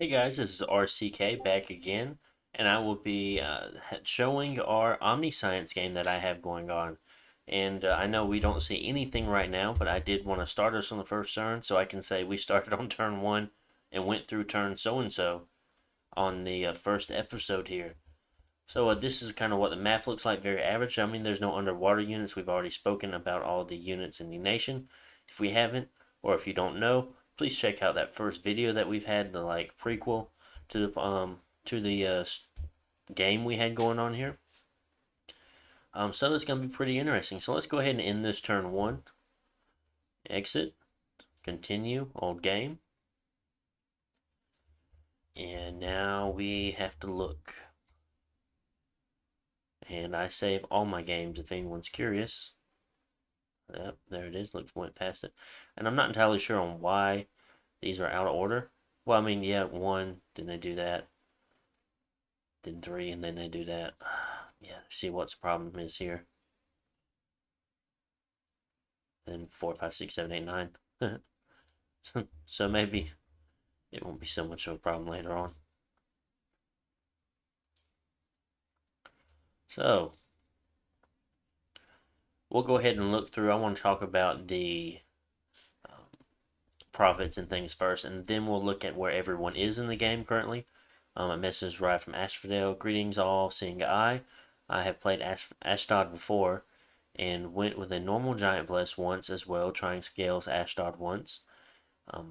Hey guys, this is RCK back again, and I will be showing our Omniscience game that I have going on. And I know we don't see anything right now, but I did want to start us on the first turn, so I can say we started on turn one and went through turn so and so on the first episode here. So this is kind of what the map looks like, very average. I mean, there's no underwater units. We've already spoken about all the units in the nation. If we haven't, or if you don't know, please check out that first video that we've had, the like prequel to the game we had going on here. So it's gonna be pretty interesting. So let's go ahead and end this turn one. Exit, continue, old game, and now we have to look. And I save all my games if anyone's curious. Yep, there it is. Looks went past it. And I'm not entirely sure on why these are out of order. Well, I mean, yeah, one, then they do that, then three, and then they do that. Yeah, see what's the problem is here. Then four, five, six, seven, eight, nine. So maybe it won't be so much of a problem later on. So we'll go ahead and look through. I want to talk about the profits and things first, and then we'll look at where everyone is in the game currently. A message arrived from Ashdod. Greetings all, seeing I. I have played Ashdod before and went with a normal giant bless once as well, trying scales Ashdod once,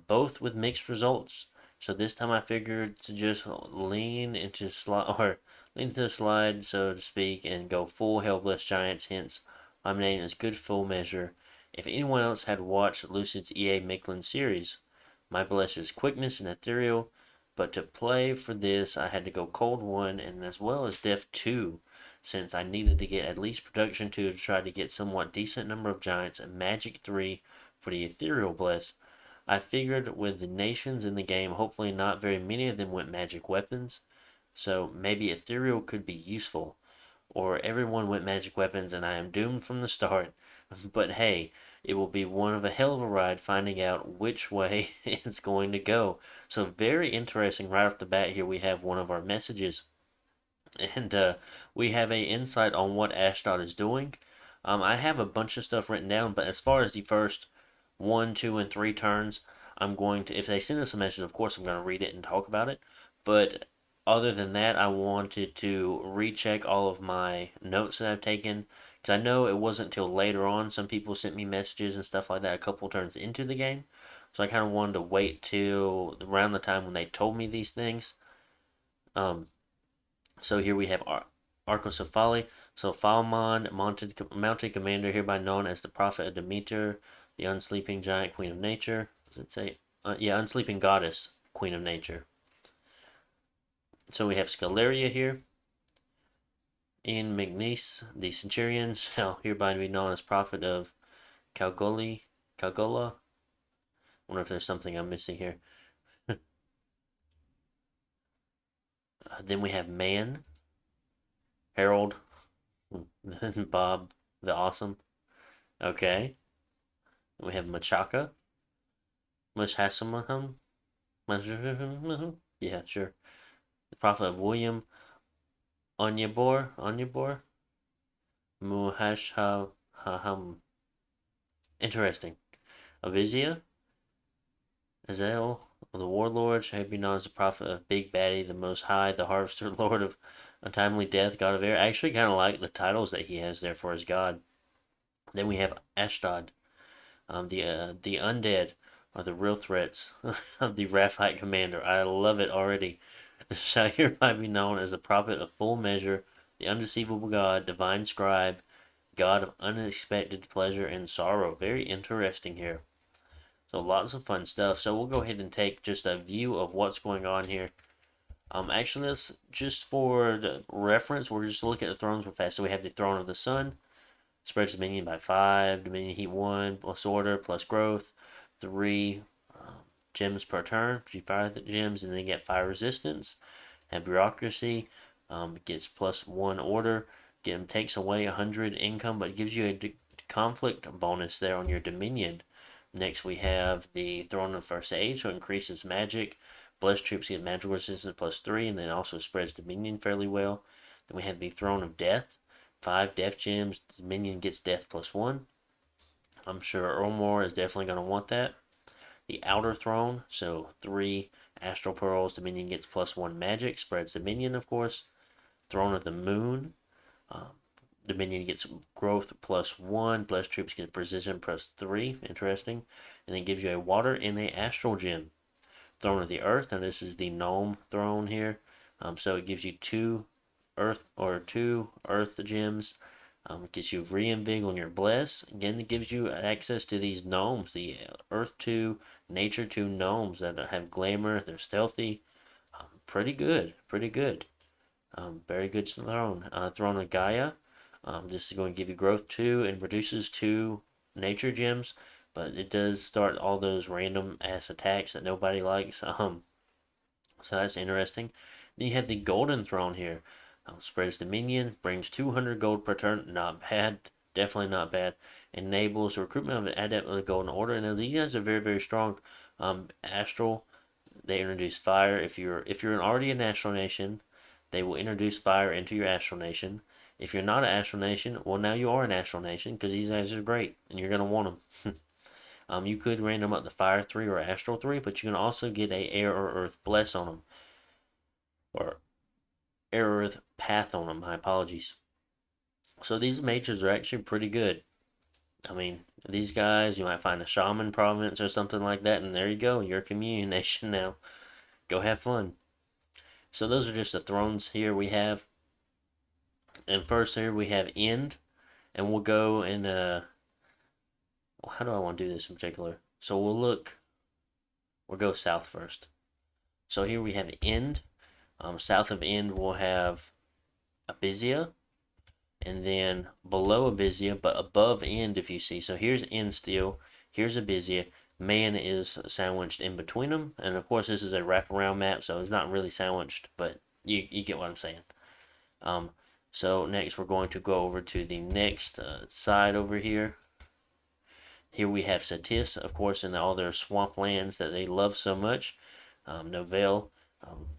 both with mixed results. So this time I figured to just lean into lean into the slide, so to speak, and go full Hellbless Giants. Hence, I'm naming as good full measure. If anyone else had watched Lucid's EA Michelin series, my bless is quickness and ethereal, but to play for this, I had to go cold 1 and as well as def 2, since I needed to get at least production 2 to try to get somewhat decent number of giants and magic 3 for the ethereal bless. I figured with the nations in the game, hopefully not very many of them went magic weapons, so maybe ethereal could be useful. Or everyone went magic weapons and I am doomed from the start. But hey, it will be one of a hell of a ride finding out which way it's going to go. So very interesting right off the bat here we have one of our messages. And we have a insight on what Ashdod is doing. I have a bunch of stuff written down, but as far as the first one, two, and three turns, I'm going to, if they send us a message, of course, I'm going to read it and talk about it. But other than that, I wanted to recheck all of my notes that I've taken because I know it wasn't until later on some people sent me messages and stuff like that a couple turns into the game. So I kind of wanted to wait till around the time when they told me these things. Um, so here we have Arcos of Folly. So Falmon, mounted commander, hereby known as the prophet of Demeter, the unsleeping giant queen of nature. Does it say? Yeah, unsleeping goddess, queen of nature. So we have Scaleria here. In Magnice, the centurion shall hereby be known as prophet of Calgola. Wonder if there's something I'm missing here. Then we have Man, Harold, Bob the Awesome. Okay. We have Machaka, Mushassamaham. Yeah, sure. The prophet of William Onyebor, Muhashaham. Interesting. Abysia, Azael, the warlord, shall be known as the prophet of Big Baddy, the Most High, the harvester, lord of untimely death, god of air. I actually kind of like the titles that he has there for his god. Then we have Ashdod, the undead are the real threats of the Raphite commander. I love it already. Shall hereby be known as the prophet of full measure, the undeceivable God, divine scribe, God of unexpected pleasure and sorrow. Very interesting here. So lots of fun stuff. So we'll go ahead and take just a view of what's going on here. Actually, this just for the reference, we're just looking at the thrones real fast. So we have the throne of the sun, spreads dominion by 5, dominion heat 1, plus order, plus growth, 3 gems per turn. You fire the gems and then get fire resistance. And bureaucracy gets plus 1 order. Takes away 100 income, but gives you a conflict bonus there on your dominion. Next, we have the Throne of First Age, so it increases magic Blessed troops get magical resistance +3, and then also spreads Dominion fairly well. Then we have the Throne of Death. 5 death gems. Dominion gets death +1. I'm sure Earlmore is definitely going to want that. The Outer Throne, so 3 Astral Pearls. Dominion gets +1 magic. Spreads Dominion, of course. Throne of the Moon. Dominion gets growth +1. Blessed troops get precision +3. Interesting. And then gives you a water and a astral gem. Throne of the Earth. Now this is the gnome throne here. So it gives you 2 earth gems. It gives you Reinvig when you're blessed. Again, it gives you access to these gnomes, the Earth 2, Nature 2 gnomes that have glamour. They're stealthy. Pretty good. Pretty good. Very good throne. Throne of Gaia. This is going to give you growth 2 and reduces 2 nature gems, but it does start all those random ass attacks that nobody likes. So that's interesting. Then you have the Golden Throne here. Spreads Dominion, brings 200 gold per turn. Not bad. Definitely not bad. Enables the recruitment of an adept of the Golden Order. And these guys are very, very strong. Astral, they introduce fire. If you're already an Astral Nation, they will introduce fire into your Astral Nation. If you're not an Astral Nation, well, now you are an Astral Nation because these guys are great and you're going to want them. You could random up the Fire 3 or Astral 3, but you can also get a Air or Earth Bless on them. Or Air or Earth Path on them, my apologies. So these mages are actually pretty good. I mean, these guys, you might find a Shaman province or something like that, and there you go, you're a Communion Nation now. Go have fun. So those are just the thrones here we have. And first here we have End, and we'll go and how do I want to do this in particular? So we'll go south first. So here we have End. South of End we'll have Abysia, and then below Abysia, but above End, if you see. So here's End still. Here's Abysia. Man is sandwiched in between them, and of course this is a wraparound map, so it's not really sandwiched, but you get what I'm saying. So next we're going to go over to the next side over here. Here we have Satis, of course, in all their swamplands that they love so much. Novell,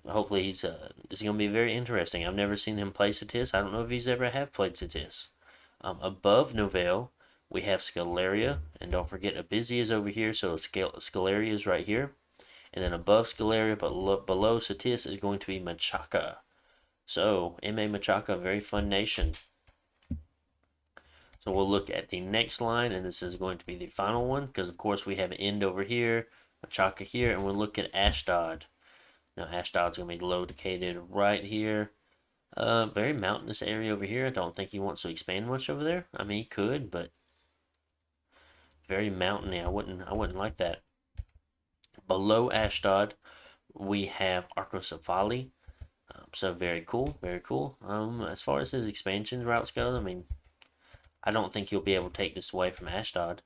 hopefully this is going to be very interesting. I've never seen him play Satis. I don't know if he's ever have played Satis. Above Novell, we have Scalaria, and don't forget Abysia is over here, so Scalaria is right here. And then above Scalaria, but below Satis is going to be Machaca. So, M.A. Machaca, a very fun nation. So we'll look at the next line, and this is going to be the final one, because of course we have End over here, Machaca here, and we'll look at Ashdod. Now Ashdod's going to be located right here. Very mountainous area over here. I don't think he wants to expand much over there. I mean, he could, but very mountainy. I wouldn't like that. Below Ashdod, we have Arcocephali. So very cool, very cool. As far as his expansion routes go, I mean, I don't think he'll be able to take this away from Ashdod.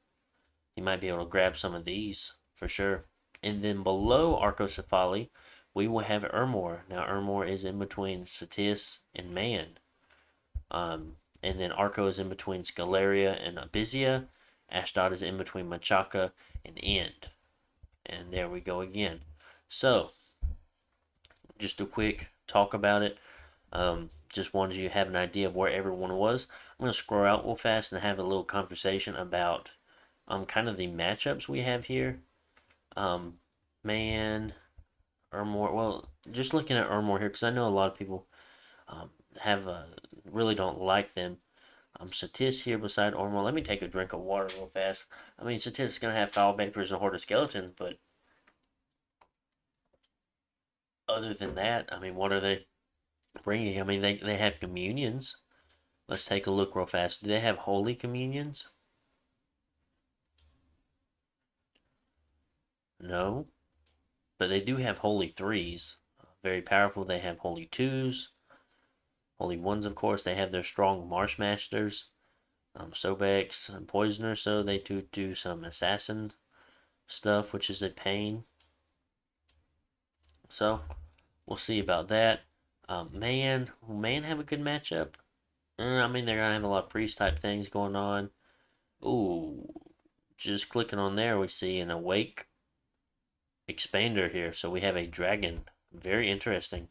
He might be able to grab some of these for sure. And then below Arcocephali, we will have Ermor. Now Ermor is in between Satis and Man. And then Arco is in between Scalaria and Abysia. Ashdod is in between Machaca and End. And there we go again. So, just a quick talk about it. Just wanted you to have an idea of where everyone was. I'm going to scroll out real fast and have a little conversation about kind of the matchups we have here. Man, Ermor. Well, just looking at Ermor here, because I know a lot of people really don't like them. Satis here beside Ermor. Let me take a drink of water real fast. I mean, Satis is going to have foul vapors and horde of skeletons, but other than that, I mean, what are they bringing? I mean, they have communions. Let's take a look real fast. Do they have holy communions? No. But they do have holy threes. Very powerful. They have holy twos. Holy ones, of course. They have their strong marsh masters. Sobex and Poisoner, so they do some assassin stuff, which is a pain. So, we'll see about that. Man, will Man have a good matchup? I mean, they're going to have a lot of priest type things going on. Ooh, just clicking on there, we see an Awake. expander here. So we have a dragon. Very interesting.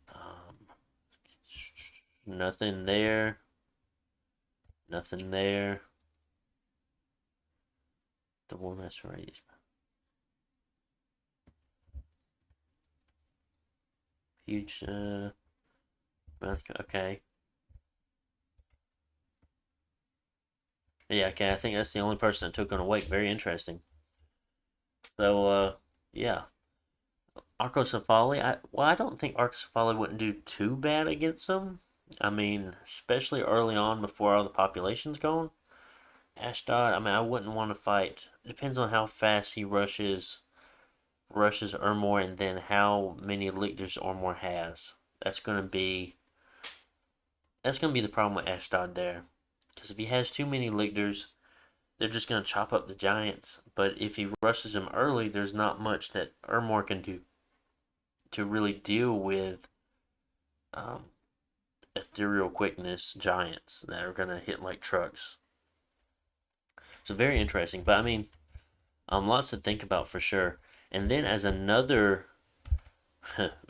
Um, nothing there. Nothing there. The War Master raised. Huge. Okay. Yeah, okay. I think that's the only person that took on Awake. Very interesting. So, yeah. Arcocephali. I don't think Arcocephali wouldn't do too bad against them. I mean, especially early on before all the population's gone. Ashdod. I mean, I wouldn't want to fight. It depends on how fast he rushes Ermor, and then how many lictors Ermor has. That's gonna be the problem with Ashdod there. Because if he has too many lictors, they're just gonna chop up the giants. But if he rushes them early, there's not much that Ermor can do to really deal with um, ethereal quickness giants that are gonna hit like trucks. So very interesting. But I mean, lots to think about for sure. And then as another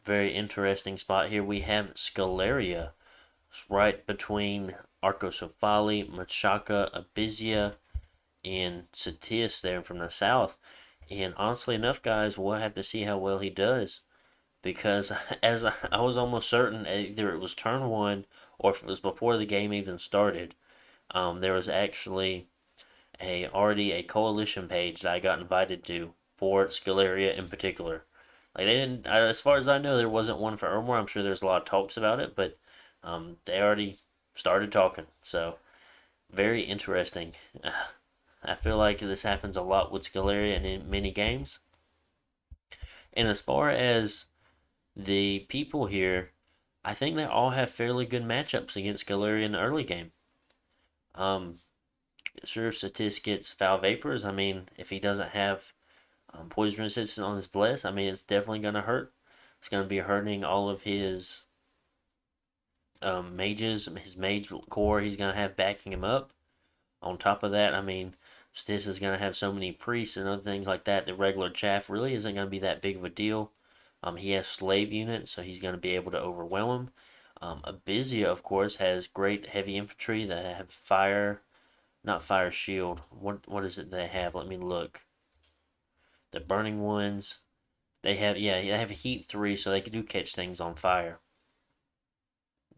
very interesting spot here, we have Scalaria. It's right between Arcocephali, Machaka, Abysia, and Satius there from the south. And honestly enough, guys, we'll have to see how well he does. Because as I was almost certain either it was turn one or if it was before the game even started, there was actually already a coalition page that I got invited to for Scalaria in particular. Like they didn't, as far as I know, there wasn't one for Ermor. I'm sure there's a lot of talks about it, but they already started talking. So very interesting. I feel like this happens a lot with Scalaria and in many games. And as far as the people here, I think they all have fairly good matchups against Scalaria in the early game. Um, sure, Satis gets foul vapors. I mean, if he doesn't have poison resistance on his bless, I mean, it's definitely going to hurt. It's going to be hurting all of his mages, his mage core. He's going to have backing him up. On top of that, I mean, Stis is going to have so many priests and other things like that. The regular chaff really isn't going to be that big of a deal. He has slave units, so he's going to be able to overwhelm him. Abysia, of course, has great heavy infantry that have fire, not fire shield. What is it they have? Let me look. The burning ones, they have heat 3, so they can do catch things on fire.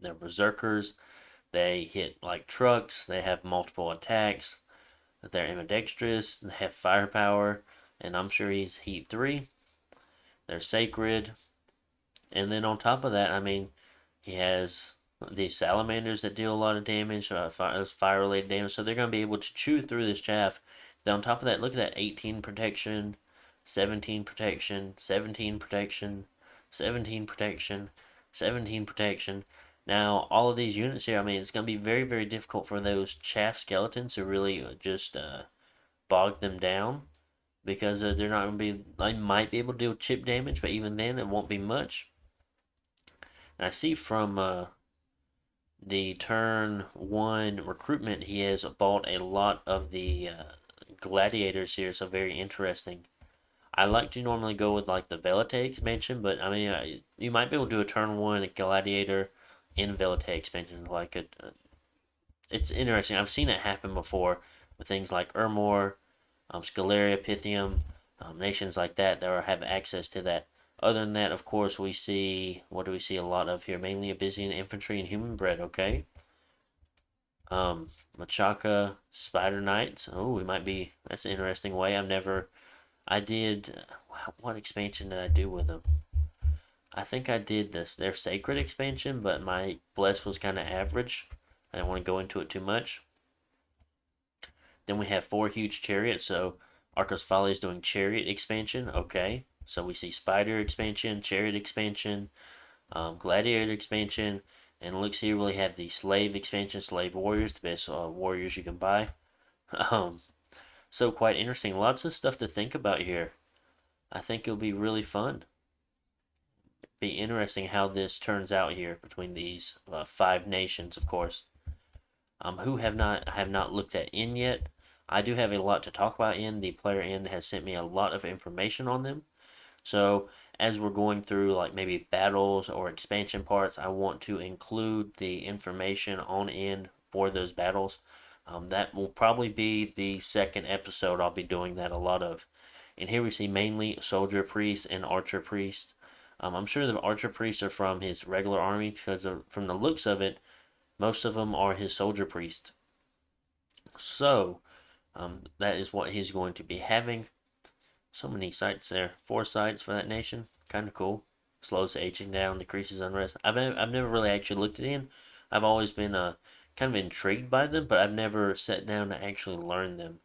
The berserkers, they hit like trucks. They have multiple attacks. They're ambidextrous. They have firepower, and I'm sure he's heat 3. They're sacred, and then on top of that, I mean, he has these salamanders that deal a lot of damage, fire related damage. So they're going to be able to chew through this chaff. Then on top of that, look at that 18 protection, 17 protection, 17 protection, 17 protection, 17 protection. Now, all of these units here, I mean, it's going to be very, very difficult for those chaff skeletons to really just bog them down because they're not going to be. They might be able to deal chip damage, but even then, it won't be much. And I see from the turn one recruitment, he has bought a lot of the gladiators here, so very interesting. I like to normally go with like the Velite expansion, but I mean, you might be able to do a turn one gladiator in Velite expansion. It's interesting. I've seen it happen before with things like Ermor, Scalaria, Pythium, nations like that that have access to that. Other than that, of course, what do we see a lot of here? Mainly Abyssian infantry and human breed, okay? Machaka, Spider Knights. Oh, that's an interesting way. I did, what expansion did I do with them? I think I did their Sacred expansion, but my Bless was kind of average. I didn't want to go into it too much. Then we have 4 huge chariots, so Arcos Folly is doing chariot expansion, okay. So we see Spider expansion, chariot expansion, gladiator expansion, and it looks here we have the slave expansion, slave warriors, the best warriors you can buy. Um, so quite interesting. Lots of stuff to think about here. I think it'll be really fun. Be interesting how this turns out here between these 5 nations, of course. Who have not looked at in yet. I do have a lot to talk about in. The player end has sent me a lot of information on them. So as we're going through like maybe battles or expansion parts, I want to include the information on end for those battles. That will probably be the second episode I'll be doing that a lot of. And here we see mainly soldier priest and archer priest. I'm sure the archer priests are from his regular army because from the looks of it, most of them are his soldier priest. So that is what he's going to be having. So many sites there. 4 sites for that nation. Kind of cool. Slows the aging down, decreases unrest. I've never really actually looked it in. I've always been kind of intrigued by them, but I've never sat down to actually learn them.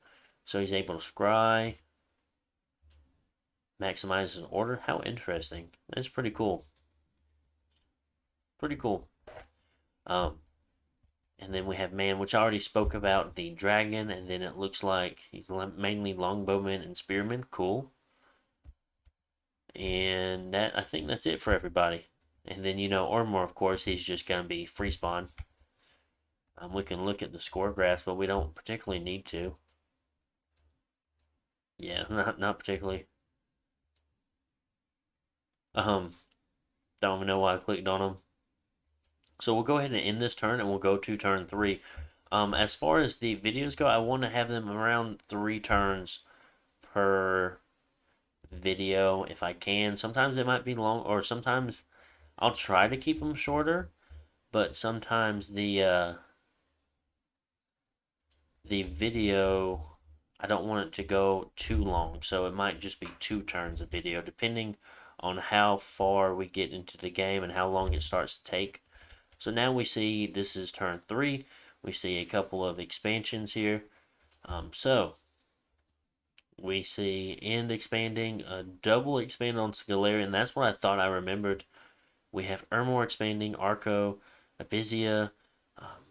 So he's able to scry, maximize his order. How interesting. That's pretty cool. Pretty cool. Um, and then we have man, which I already spoke about, the dragon, and then it looks like he's mainly longbowman and spearman. Cool. And that I think that's it for everybody. And then Armor, of course, he's just gonna be free spawn. We can look at the score graphs, but we don't particularly need to. Yeah, not particularly. Don't even know why I clicked on them. So we'll go ahead and end this turn, and we'll go to turn 3. As far as the videos go, I want to have them around 3 turns per video if I can. Sometimes it might be long, or sometimes I'll try to keep them shorter, but sometimes the video, I don't want it to go too long, so it might just be 2 turns of video depending on how far we get into the game and how long it starts to take. So now we see this is turn 3. We see a couple of expansions here. So we see end expanding, a double expand on Scalarian. That's what I thought I remembered. We have Ermor expanding, Arco, Abysia,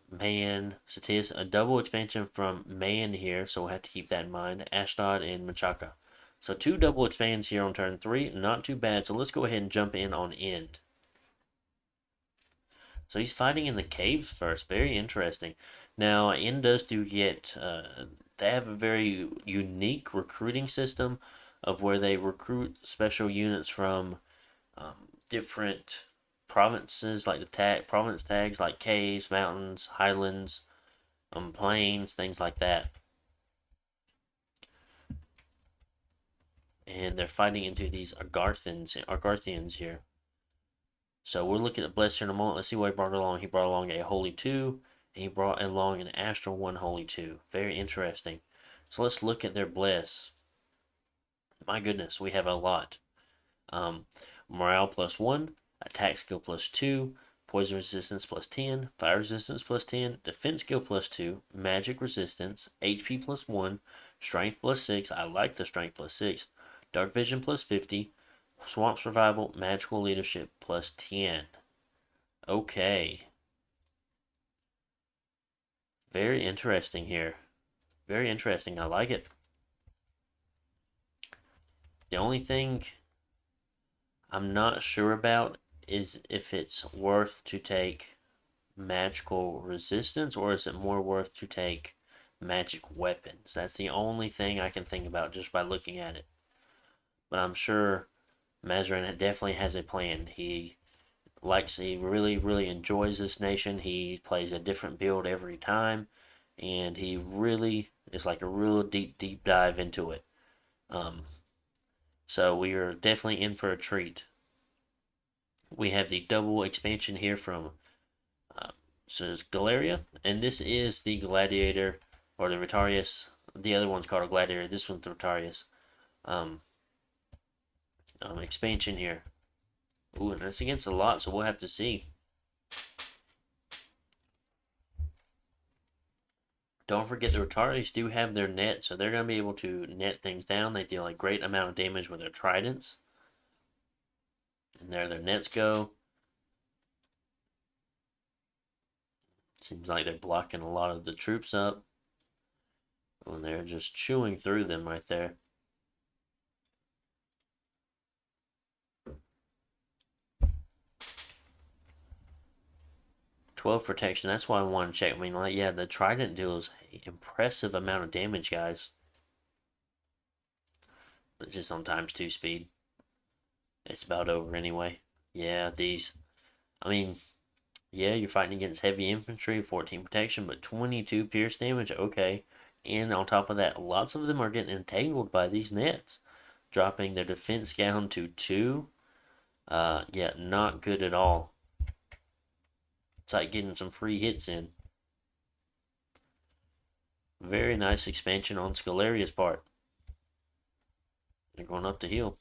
Man, Satis, a double expansion from Man here, so we'll have to keep that in mind. Ashdod and Machaka. So 2 double expands here on turn 3, not too bad. So let's go ahead and jump in on end. So he's fighting in the caves first. Very interesting. Now, End does get, they have a very unique recruiting system of where they recruit special units from different provinces, like the province tags, like caves, mountains, highlands, plains, things like that. And they're fighting into these Argarthians here. So we're looking at Bless here in a moment. Let's see what he brought along. He brought along a Holy 2, and he brought along an Astral 1 Holy 2. Very interesting. So let's look at their Bless. My goodness, we have a lot. Morale +1, attack skill +2, poison resistance +10, fire resistance +10, defense skill +2, magic resistance, HP +1, strength +6. I like the strength +6. Dark vision +50, swamp survival, magical leadership +10. Okay. Very interesting here. Very interesting. I like it. The only thing I'm not sure about is if it's worth to take magical resistance or is it more worth to take magic weapons. That's the only thing I can think about just by looking at it. But I'm sure Mazarin definitely has a plan. He really, really enjoys this nation. He plays a different build every time, and he really is like a real deep dive into it. So we are definitely in for a treat. We have the double expansion here from says Galeria, and this is the Gladiator or the Rotarius. The other one's called a Gladiator. This one's the Rotarius. Expansion here. Ooh, and that's against a lot, so we'll have to see. Don't forget the Rotarius do have their net, so they're going to be able to net things down. They deal a great amount of damage with their tridents. And there their nets go. Seems like they're blocking a lot of the troops up. And they're just chewing through them right there. 12 protection. That's why I want to check. I mean, like, yeah, the Trident deals an impressive amount of damage, guys. But just on ×2 speed. It's about over anyway. Yeah, these. I mean, yeah, you're fighting against heavy infantry, 14 protection, but 22 pierce damage. Okay. And on top of that, lots of them are getting entangled by these nets, dropping their defense down to 2. Yeah, not good at all. It's like getting some free hits in. Very nice expansion on Scalaria's part. They're going up to heal.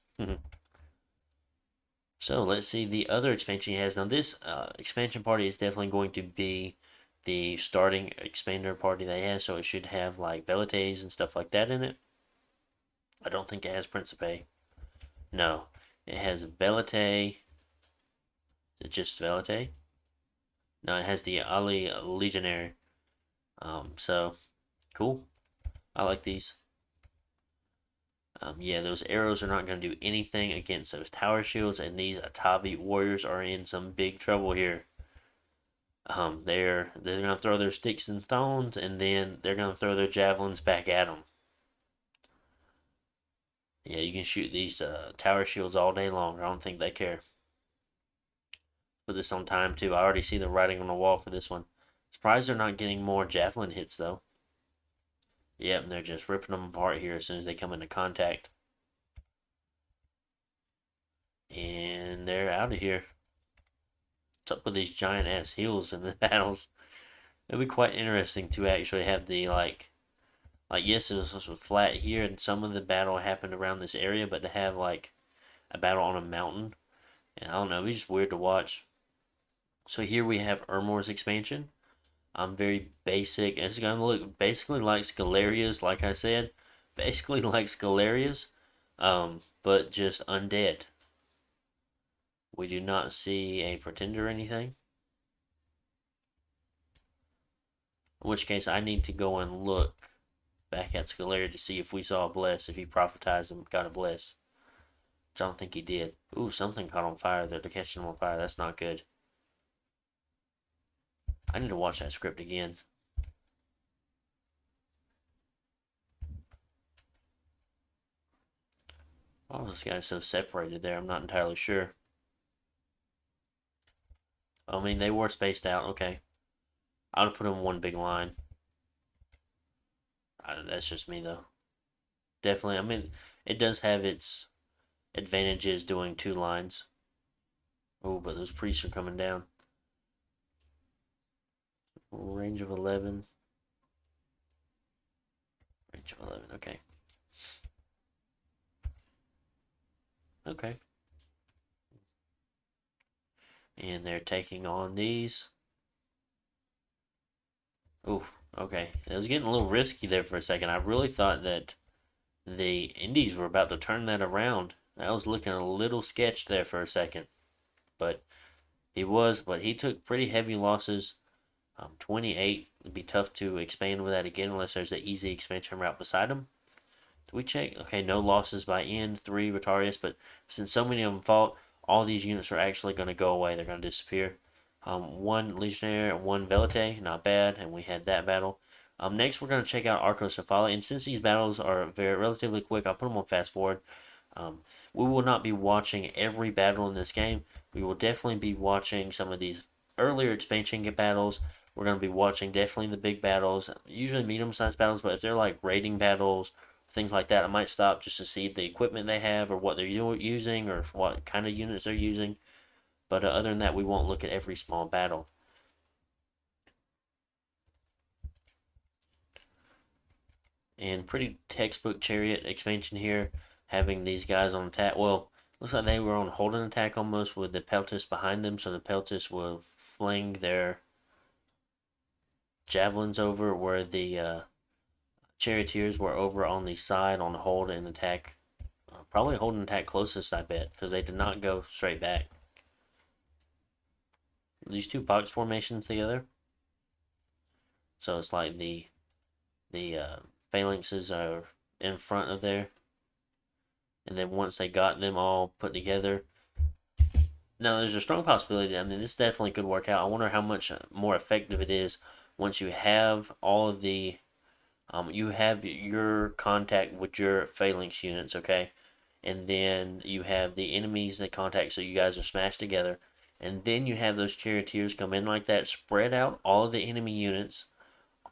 So let's see the other expansion he has. Now this expansion party is definitely going to be the starting expander party they have. So it should have like Velites and stuff like that in it. I don't think it has Principe. No. It has Velite. Is it just Velite? No, it has the Ali Legionnaire. So cool. I like these. Yeah, those arrows are not going to do anything against those tower shields, and these Atavi warriors are in some big trouble here. They're going to throw their sticks and stones, and then they're going to throw their javelins back at them. Yeah, you can shoot these tower shields all day long. I don't think they care. Put this on time too. I already see the writing on the wall for this one. Surprised they're not getting more javelin hits though. Yep, and they're just ripping them apart here as soon as they come into contact. And they're out of here. What's up with these giant ass heals in the battles? It'll be quite interesting to actually have the like yes, it was flat here, and some of the battle happened around this area, but to have like a battle on a mountain, and I don't know, it'd be just weird to watch. So here we have Ermor's expansion. Very basic. It's gonna look basically like Scalaria's, like I said, basically like Scalaria's, but just undead. We do not see a pretender or anything. In which case, I need to go and look back at Scalaria to see if we saw a bless, if he prophetized and got a bless. Which I don't think he did. Ooh, something caught on fire there. They're catching on fire. That's not good. I need to watch that script again. Why was this guy so separated there? I'm not entirely sure. I mean, they were spaced out. Okay. I would put them in one big line. That's just me, though. Definitely. I mean, it does have its advantages doing 2 lines. Oh, but those priests are coming down. Range of 11. Range of 11. Okay. Okay. And they're taking on these. Ooh, okay. It was getting a little risky there for a second. I really thought that the Indies were about to turn that around. I was looking a little sketched there for a second. But he took pretty heavy losses. 28 would be tough to expand with that again unless there's an easy expansion route beside him. Did we check? Okay, no losses by end, 3 Rotarius, but since so many of them fought, all these units are actually going to go away. They're going to disappear. 1 Legionnaire, 1 Velite, not bad, and we had that battle. Next, we're going to check out Arcocephali, and since these battles are relatively quick, I'll put them on fast forward. We will not be watching every battle in this game. We will definitely be watching some of these earlier expansion battles. We're going to be watching definitely the big battles, usually medium-sized battles, but if they're like raiding battles, things like that, I might stop just to see the equipment they have or what they're using or what kind of units they're using. But other than that, we won't look at every small battle. And pretty textbook chariot expansion here, having these guys on attack. Well, looks like they were on hold an attack almost with the Peltis behind them, so the Peltis will fling their javelins over where the charioteers were over on the side on hold and attack. Probably hold and attack closest, I bet, because they did not go straight back. These 2 box formations together. So it's like the phalanxes are in front of there. And then once they got them all put together, No, there's a strong possibility. I mean, this definitely could work out. I wonder how much more effective it is once you have all of the you have your contact with your phalanx units, okay? And then you have the enemies that contact, so you guys are smashed together. And then you have those charioteers come in like that, spread out all of the enemy units.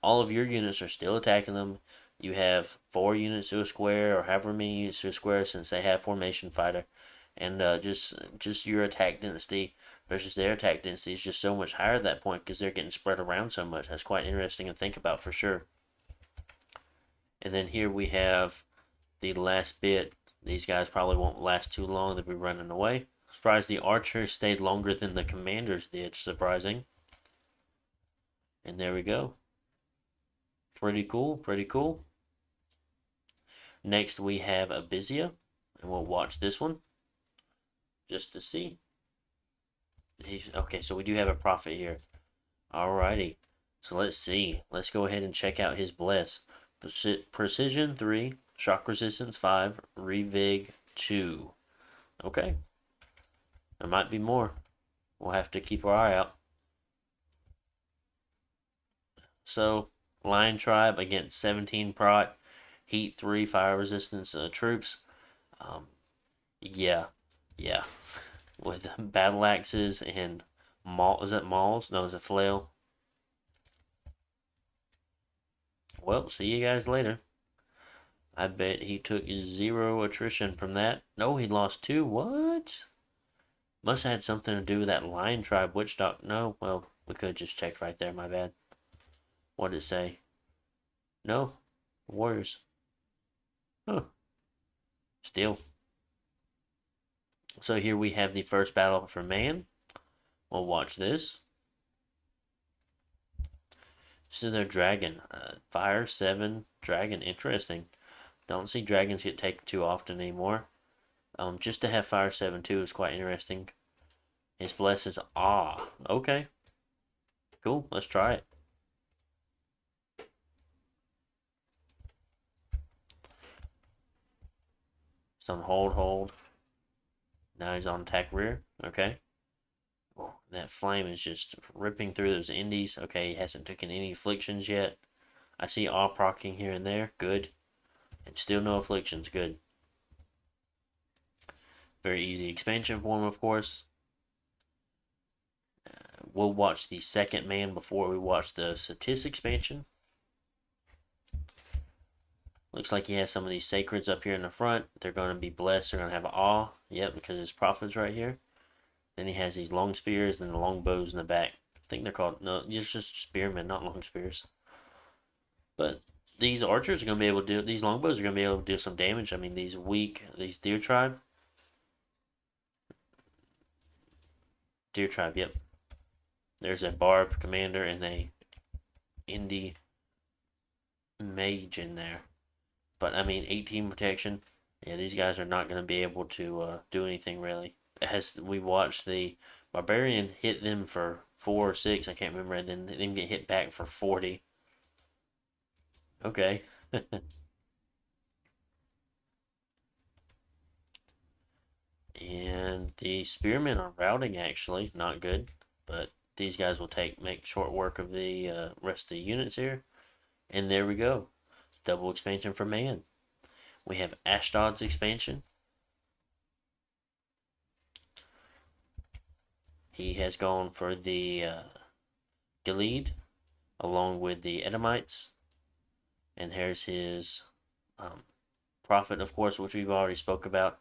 All of your units are still attacking them. You have 4 units to a square, or however many units to a square, since they have formation fighter. And just your attack density versus their attack density is just so much higher at that point because they're getting spread around so much. That's quite interesting to think about for sure. And then here we have the last bit. These guys probably won't last too long. They'll be running away. Surprised the archers stayed longer than the commanders did. Surprising. And there we go. Pretty cool. Pretty cool. Next we have Abysia. And we'll watch this one. Just to see. Okay, so we do have a prophet here. Alrighty. So let's see. Let's go ahead and check out his bless. Precision 3, shock resistance 5, revig 2. Okay. There might be more. We'll have to keep our eye out. So, Lion Tribe against 17 prot, Heat 3, fire resistance troops. Yeah. Yeah. With battle axes and is that mauls? No, is it flail? Well, see you guys later. I bet he took 0 attrition from that. No, he lost 2. What? Must have had something to do with that Lion Tribe witch doctor. No, well, we could just check right there. My bad. What did it say? No, Warriors. Huh. Still. So here we have the first battle for man. We'll watch this. This is their dragon. Fire 7 dragon. Interesting. Don't see dragons get taken too often anymore. Just to have Fire 7 too is quite interesting. His bless is awe. Okay. Cool. Let's try it. It's on hold. Now he's on attack rear. Okay. Oh, that flame is just ripping through those indies. Okay, he hasn't taken any afflictions yet. I see all procking here and there. Good. And still no afflictions. Good. Very easy expansion for him, of course. We'll watch the second man before we watch the Satis expansion. Looks like he has some of these sacreds up here in the front. They're going to be blessed. They're going to have awe. Yep, because his prophet's right here. Then he has these long spears and the long bows in the back. I think they're called, no, it's just spearmen, not long spears. But these archers are going to be able to do, these longbows are going to be able to do some damage. I mean, these deer tribe. Deer tribe, yep. There's a barb commander and a indie mage in there. But I mean, 18 protection. Yeah, these guys are not going to be able to do anything really. As we watched the barbarian hit them for 4 or 6, I can't remember, and then them get hit back for 40. Okay. And the spearmen are routing actually, not good, but these guys will make short work of the rest of the units here. And there we go. Double expansion for man. We have Ashdod's expansion. He has gone for the Gilead along with the Edomites. And here's his prophet, of course, which we've already spoke about.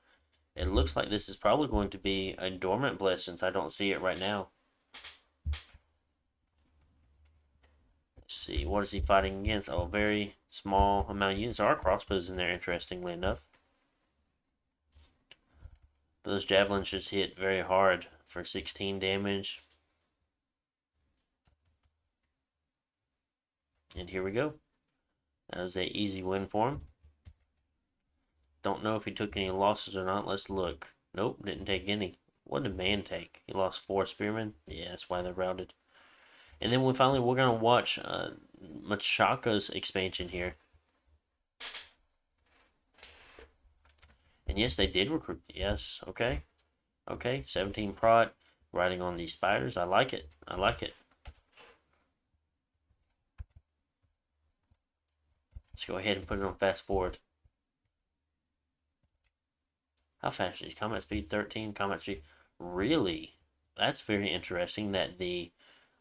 It looks like this is probably going to be a dormant bless since I don't see it right now. Let's see, what is he fighting against? Oh, a very small amount of units. There are crossbows in there, interestingly enough. Those javelins just hit very hard for 16 damage. And here we go. That was an easy win for him. Don't know if he took any losses or not. Let's look. Nope, didn't take any. What did man take? He lost 4 spearmen. Yeah, that's why they're routed. And then we're going to watch Machaka's expansion here. And yes, they did recruit. Yes, okay. Okay, 17 prod. Riding on these spiders. I like it. I like it. Let's go ahead and put it on fast forward. How fast is combat speed? 13. Combat speed. Really? That's very interesting that the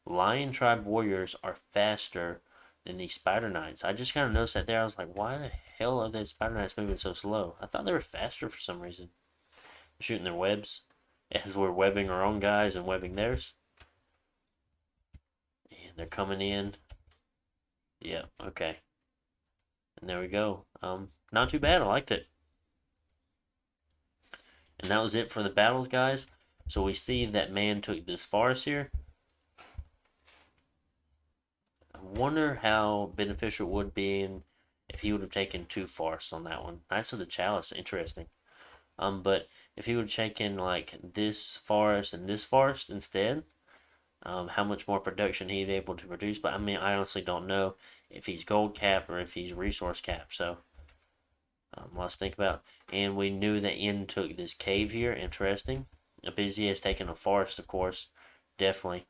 Lion Tribe warriors are faster than the Spider Knights. I just kind of noticed that there. I was like, why the hell are the Spider Knights moving so slow? I thought they were faster for some reason. Shooting their webs as we're webbing our own guys and webbing theirs. And they're coming in. Yeah, okay. And there we go. Not too bad. I liked it. And that was it for the battles, guys. So we see that man took this forest here. I wonder how beneficial it would be if he would have taken 2 forests on that one. Knights of the Chalice, interesting. But if he would have taken like this forest and this forest instead, how much more production he'd be able to produce. But I mean, I honestly don't know if he's gold cap or if he's resource cap. So let's think about. And we knew that N took this cave here. Interesting. Abysia has taken a forest, of course, definitely.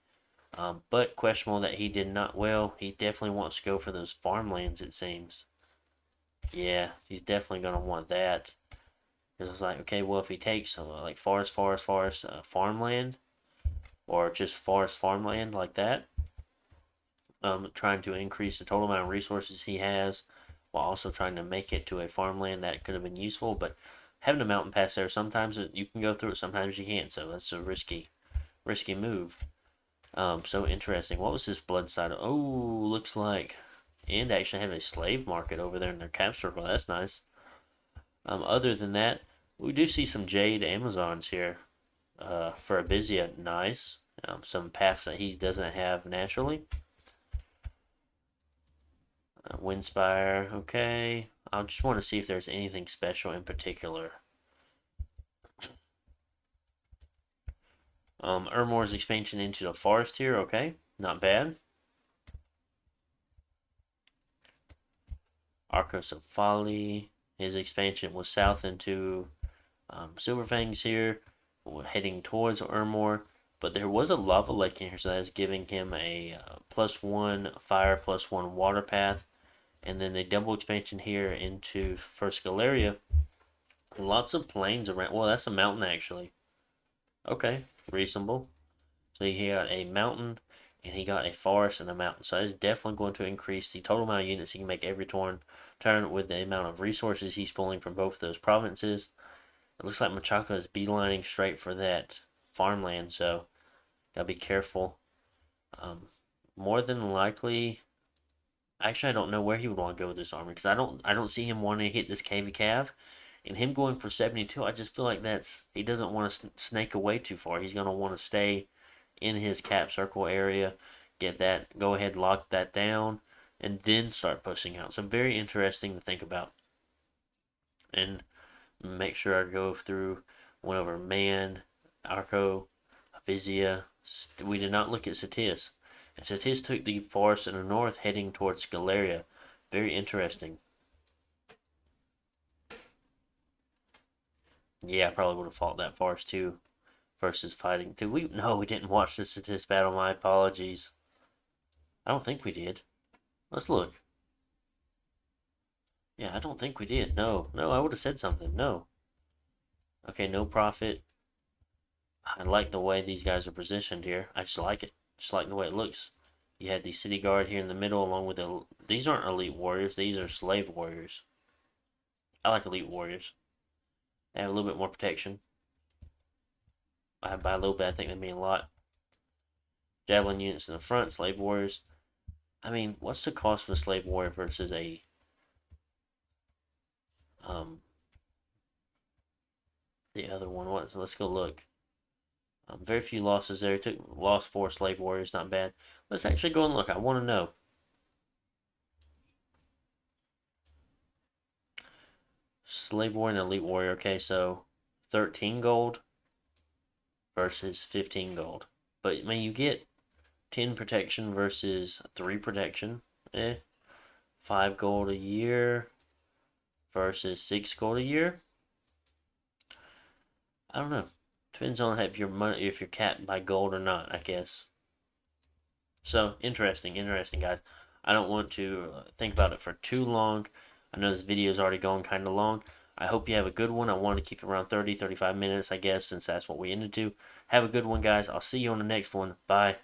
But questionable that he did not. Well, he definitely wants to go for those farmlands. It seems. Yeah, he's definitely gonna want that. Because it's like, okay, well, if he takes like forest, farmland, or just forest farmland like that, trying to increase the total amount of resources he has, while also trying to make it to a farmland that could have been useful. But having a mountain pass there, sometimes you can go through it, sometimes you can't. So that's a risky move. So interesting. What was this blood side? Oh, looks like, and actually have a slave market over there in their cap circle. That's nice. Other than that, we do see some jade Amazons here. For Abysia, nice. Some paths that he doesn't have naturally. Windspire, okay. I just want to see if there's anything special in particular. Ermor's expansion into the forest here, okay. Not bad. Arcos of Folly, his expansion was south into Silverfangs here, heading towards Ermor. But there was a lava lake in here, so that's giving him a +1 fire, +1 water path. And then a double expansion here into First Galeria. Lots of plains around. Well, that's a mountain actually. Okay, reasonable. So he got a mountain and he got a forest and a mountain. So it's definitely going to increase the total amount of units he can make every turn with the amount of resources he's pulling from both of those provinces. It looks like Machaca is beelining straight for that farmland, so gotta be careful. More than likely, actually, I don't know where he would want to go with this armor because I don't see him wanting to hit this KV Cav, and him going for 72. I just feel like he doesn't want to snake away too far. He's gonna want to stay in his cap circle area, get that, go ahead, lock that down, and then start pushing out. So very interesting to think about, and make sure I go through one over Man, Arco, Abysia. We did not look at Satis. And Satis took the forest in the north heading towards Galeria. Very interesting. Yeah, I probably would have fought that forest too versus fighting. Did we? No, we didn't watch the Satis battle. My apologies. I don't think we did. Let's look. Yeah, I don't think we did. No, I would have said something. No. Okay, no profit. I like the way these guys are positioned here. I just like it. Just like the way it looks. You have the city guard here in the middle, along with these aren't elite warriors. These are slave warriors. I like elite warriors. They have a little bit more protection. By a little bit, I think they mean a lot. Javelin units in the front, slave warriors. I mean, what's the cost of a slave warrior versus a um the other one? What? Let's go look. Very few losses there. Lost 4 slave warriors, not bad. Let's actually go and look. I want to know. Slave warrior and elite warrior. Okay, so 13 gold versus 15 gold. But I mean, you get 10 protection versus 3 protection. 5 gold a year versus 6 gold a year. I don't know. Depends on if your money, if you're capped by gold or not, I guess. So interesting, interesting, guys. I don't want to think about it for too long. I know this video is already going kind of long. I hope you have a good one. I want to keep it around 30, 35 minutes, I guess, since that's what we ended to. Have a good one, guys. I'll see you on the next one. Bye.